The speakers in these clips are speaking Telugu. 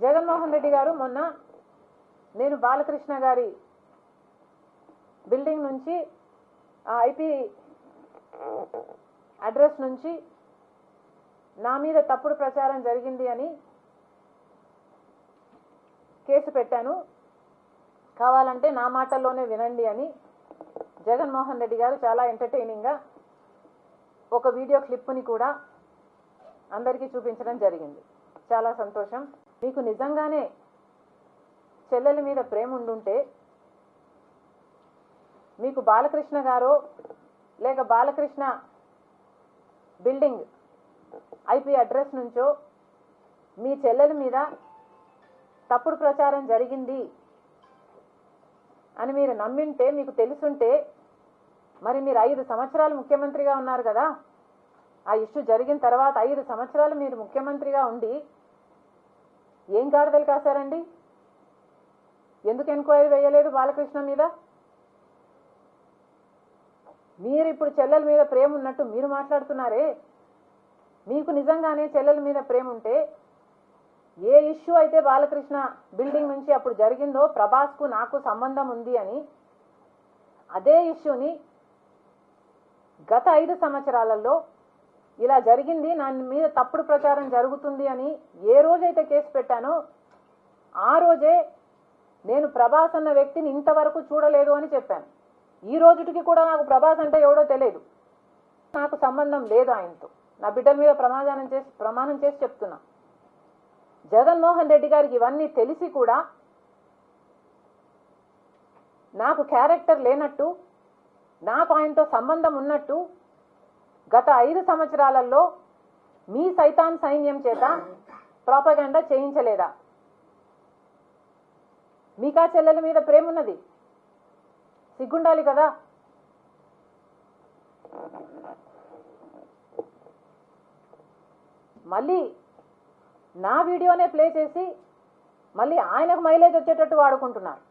జగన్మోహన్ రెడ్డి గారు మొన్న నేను బాలకృష్ణ గారి బిల్డింగ్ నుంచి ఆ ఐపీ అడ్రస్ నుంచి నా మీద తప్పుడు ప్రచారం జరిగింది అని కేసు పెట్టాను, కావాలంటే నా మాటల్లోనే వినండి అని జగన్మోహన్ రెడ్డి గారు చాలా ఎంటర్టైనింగ్గా ఒక వీడియో క్లిప్ని కూడా అందరికీ చూపించడం జరిగింది. చాలా సంతోషం. మీకు నిజంగానే చెల్లెల మీద ప్రేమ ఉండుంటే మీకు బాలకృష్ణ గారో లేక బాలకృష్ణ బిల్డింగ్ ఐపీ అడ్రస్ నుంచో మీ చెల్లెల మీద తప్పుడు ప్రచారం జరిగింది అని మీరు నమ్మింటే, మీకు తెలుసుంటే, మరి మీరు 5 సంవత్సరాలు ముఖ్యమంత్రిగా ఉన్నారు కదా. ఆ ఇష్యూ జరిగిన తర్వాత 5 సంవత్సరాలు మీరు ముఖ్యమంత్రిగా ఉండి ఏం గాడిదలు కాశారండి? ఎందుకు ఎంక్వైరీ వేయలేదు బాలకృష్ణ మీద? మీరు ఇప్పుడు చెల్లెల మీద ప్రేమ ఉన్నట్టు మీరు మాట్లాడుతున్నారే. మీకు నిజంగానే చెల్లెల మీద ప్రేమ ఉంటే ఏ ఇష్యూ అయితే బాలకృష్ణ బిల్డింగ్ నుంచి అప్పుడు జరిగిందో ప్రభాస్కు నాకు సంబంధం ఉంది అని, అదే ఇష్యూని గత 5 సంవత్సరాలలో ఇలా జరిగింది, నా మీద తప్పుడు ప్రచారం జరుగుతుంది అని ఏ రోజైతే కేసు పెట్టానో ఆ రోజే నేను ప్రభాస్ అన్న వ్యక్తిని ఇంతవరకు చూడలేదు అని చెప్పాను. ఈ రోజుటికి కూడా నాకు ప్రభాస్ అంటే ఎవడో తెలియదు, నాకు సంబంధం లేదు ఆయనతో. నా బిడ్డల మీద ప్రమాణం చేసి చెప్తున్నా. జగన్మోహన్ రెడ్డి గారికి ఇవన్నీ తెలిసి కూడా నాకు క్యారెక్టర్ లేనట్టు, నాకు ఆయనతో సంబంధం ఉన్నట్టు గత 5 సంవత్సరాలలో మీ సైతాన్ సైన్యం చేత ప్రాపగండా చేయించలేదా? మీకా చెల్లెల మీద ప్రేమ ఉన్నది, సిగ్గుండాలి కదా. మళ్ళీ నా వీడియోనే ప్లే చేసి మళ్ళీ ఆయనకు మైలేజ్ వచ్చేటట్టు వాడుకుంటున్నారు.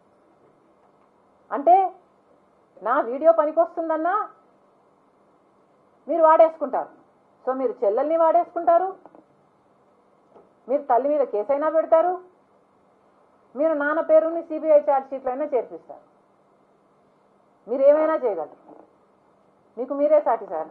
అంటే నా వీడియో పనికొస్తుందన్నా మీరు వాడేసుకుంటారు. సో మీరు చెల్లెల్ని వాడేసుకుంటారు, మీరు తల్లి మీద కేసైనా పెడతారు, మీరు నాన్న పేరుని సిబిఐ ఛార్జ్ షీట్లో అయినా చేర్పిస్తారు. మీరు ఏమైనా చేయగలరు, మీకు మీరే సాటి సార్.